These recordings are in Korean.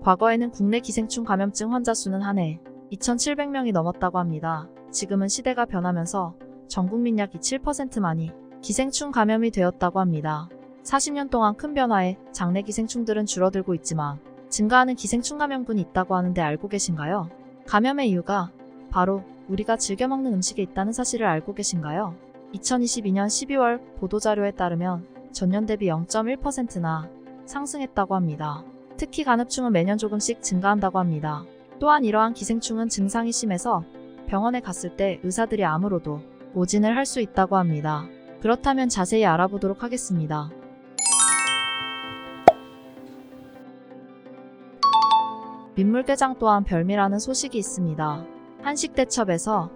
과거에는 국내 기생충 감염증 환자 수는 한 해 2,700명이 넘었다고 합니다. 지금은 시대가 변하면서 전 국민 약 27%만이 기생충 감염이 되었다고 합니다. 40년 동안 큰 변화에 장내 기생충들은 줄어들고 있지만 증가하는 기생충 감염군이 있다고 하는데 알고 계신가요? 감염의 이유가 바로 우리가 즐겨 먹는 음식에 있다는 사실을 알고 계신가요? 2022년 12월 보도자료에 따르면 전년 대비 0.1%나 상승했다고 합니다. 특히 간흡충은 매년 조금씩 증가한다고 합니다. 또한 이러한 기생충은 증상이 심해서 병원에 갔을 때 의사들이 암으로도 오진을 할 수 있다고 합니다. 그렇다면 자세히 알아보도록 하겠습니다. 민물게장 또한 별미라는 소식이 있습니다. 한식대첩에서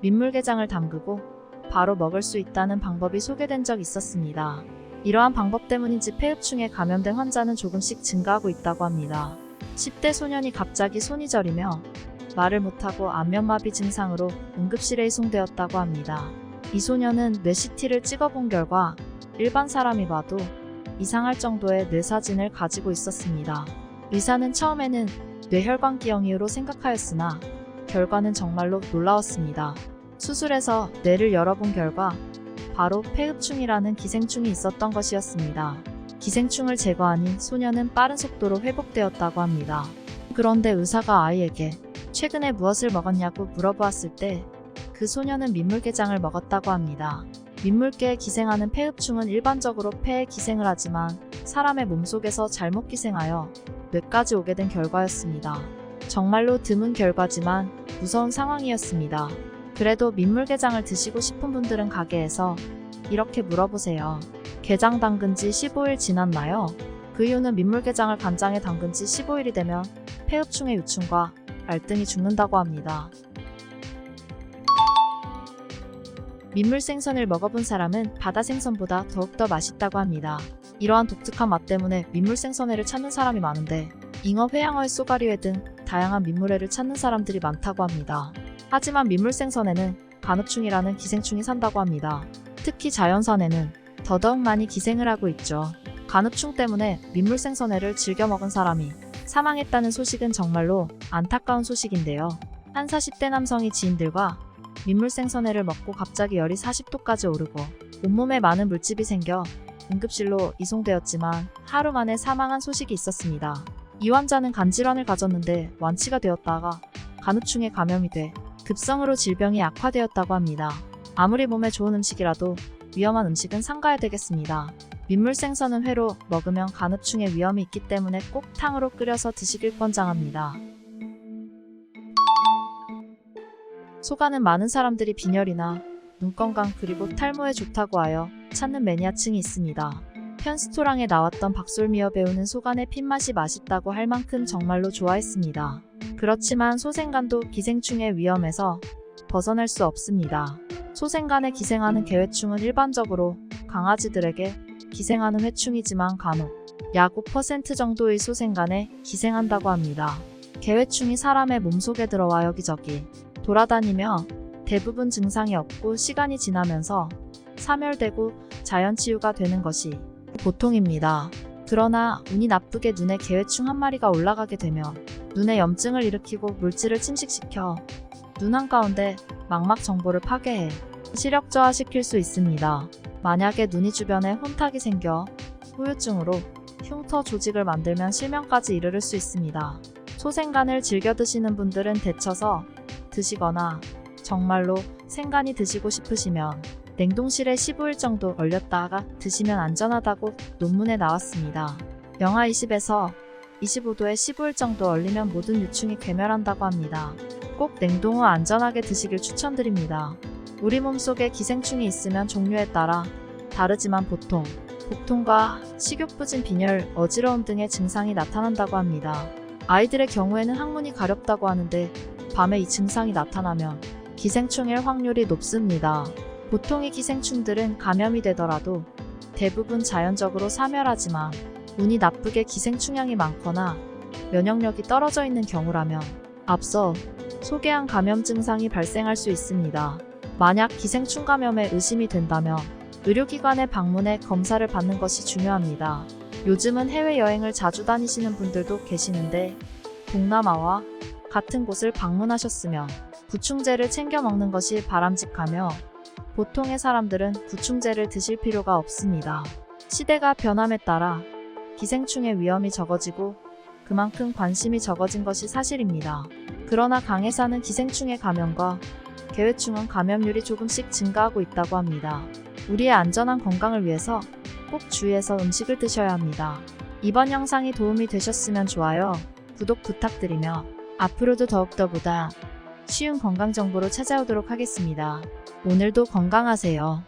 민물게장을 담그고 바로 먹을 수 있다는 방법이 소개된 적 있었습니다. 이러한 방법 때문인지 폐흡충에 감염된 환자는 조금씩 증가하고 있다고 합니다. 10대 소년이 갑자기 손이 저리며 말을 못하고 안면마비 증상으로 응급실에 이송되었다고 합니다. 이 소년은 뇌 CT를 찍어본 결과 일반 사람이 봐도 이상할 정도의 뇌사진을 가지고 있었습니다. 의사는 처음에는 뇌혈관기형 이유로 생각하였으나 결과는 정말로 놀라웠습니다. 수술해서 뇌를 열어본 결과 바로 폐흡충이라는 기생충이 있었던 것이었습니다. 기생충을 제거하니 소년은 빠른 속도로 회복되었다고 합니다. 그런데 의사가 아이에게 최근에 무엇을 먹었냐고 물어보았을 때 그 소년은 민물게장을 먹었다고 합니다. 민물개에 기생하는 폐흡충은 일반적으로 폐에 기생을 하지만 사람의 몸속에서 잘못 기생하여 뇌까지 오게 된 결과였습니다. 정말로 드문 결과지만 무서운 상황이었습니다. 그래도 민물게장을 드시고 싶은 분들은 가게에서 이렇게 물어보세요. 게장 담근 지 15일 지났나요? 그 이유는 민물게장을 간장에 담근 지 15일이 되면 폐흡충의 유충과 알등이 죽는다고 합니다. 민물생선을 먹어본 사람은 바다생선보다 더욱더 맛있다고 합니다. 이러한 독특한 맛 때문에 민물생선회를 찾는 사람이 많은데 잉어, 회양어, 쏘가리회 등 다양한 민물회를 찾는 사람들이 많다고 합니다. 하지만 민물생선에는 간흡충이라는 기생충이 산다고 합니다. 특히 자연산에는 더더욱 많이 기생을 하고 있죠. 간흡충 때문에 민물생선회를 즐겨 먹은 사람이 사망했다는 소식은 정말로 안타까운 소식인데요. 한 40대 남성이 지인들과 민물생선회를 먹고 갑자기 열이 40도까지 오르고 온몸에 많은 물집이 생겨 응급실로 이송되었지만 하루 만에 사망한 소식이 있었습니다. 이 환자는 간질환을 가졌는데 완치가 되었다가 간흡충에 감염이 돼 급성으로 질병이 악화되었다고 합니다. 아무리 몸에 좋은 음식이라도 위험한 음식은 삼가야 되겠습니다. 민물생선은 회로 먹으면 간흡충의 위험이 있기 때문에 꼭 탕으로 끓여서 드시길 권장합니다. 소가는 많은 사람들이 빈혈이나 눈 건강 그리고 탈모에 좋다고 하여 찾는 매니아층이 있습니다. 편스토랑에 나왔던 박솔미어 배우는 소간의 핏맛이 맛있다고 할 만큼 정말로 좋아했습니다. 그렇지만 소생간도 기생충의 위험에서 벗어날 수 없습니다. 소생간에 기생하는 개회충은 일반적으로 강아지들에게 기생하는 회충이지만 간혹 약 5% 정도의 소생간에 기생한다고 합니다. 개회충이 사람의 몸속에 들어와 여기저기 돌아다니며 대부분 증상이 없고 시간이 지나면서 사멸되고 자연치유가 되는 것이 보통입니다. 그러나 운이 나쁘게 눈에 개회충 한 마리가 올라가게 되면 눈에 염증을 일으키고 물질을 침식시켜 눈 한가운데 망막 정보를 파괴해 시력 저하시킬 수 있습니다. 만약에 눈이 주변에 혼탁이 생겨 후유증으로 흉터 조직을 만들면 실명까지 이르를 수 있습니다. 소생간을 즐겨 드시는 분들은 데쳐서 드시거나 정말로 생간이 드시고 싶으시면 냉동실에 15일 정도 얼렸다가 드시면 안전하다고 논문에 나왔습니다. 영하 20에서 25도에 15일 정도 얼리면 모든 유충이 괴멸한다고 합니다. 꼭 냉동 후 안전하게 드시길 추천드립니다. 우리 몸속에 기생충이 있으면 종류에 따라 다르지만 보통 복통과 식욕부진, 빈혈, 어지러움 등의 증상이 나타난다고 합니다. 아이들의 경우에는 항문이 가렵다고 하는데 밤에 이 증상이 나타나면 기생충일 확률이 높습니다. 보통 이 기생충들은 감염이 되더라도 대부분 자연적으로 사멸하지만 운이 나쁘게 기생충량이 많거나 면역력이 떨어져 있는 경우라면 앞서 소개한 감염 증상이 발생할 수 있습니다. 만약 기생충 감염에 의심이 된다면 의료기관에 방문해 검사를 받는 것이 중요합니다. 요즘은 해외여행을 자주 다니시는 분들도 계시는데 동남아와 같은 곳을 방문하셨으면 구충제를 챙겨 먹는 것이 바람직하며 보통의 사람들은 구충제를 드실 필요가 없습니다. 시대가 변함에 따라 기생충의 위험이 적어지고 그만큼 관심이 적어진 것이 사실입니다. 그러나 강에사는 기생충의 감염과 개회충원 감염률이 조금씩 증가하고 있다고 합니다. 우리의 안전한 건강을 위해서 꼭 주의해서 음식을 드셔야 합니다. 이번 영상이 도움이 되셨으면 좋아요, 구독 부탁드리며 앞으로도 더욱더 보다 쉬운 건강 정보로 찾아오도록 하겠습니다. 오늘도 건강하세요.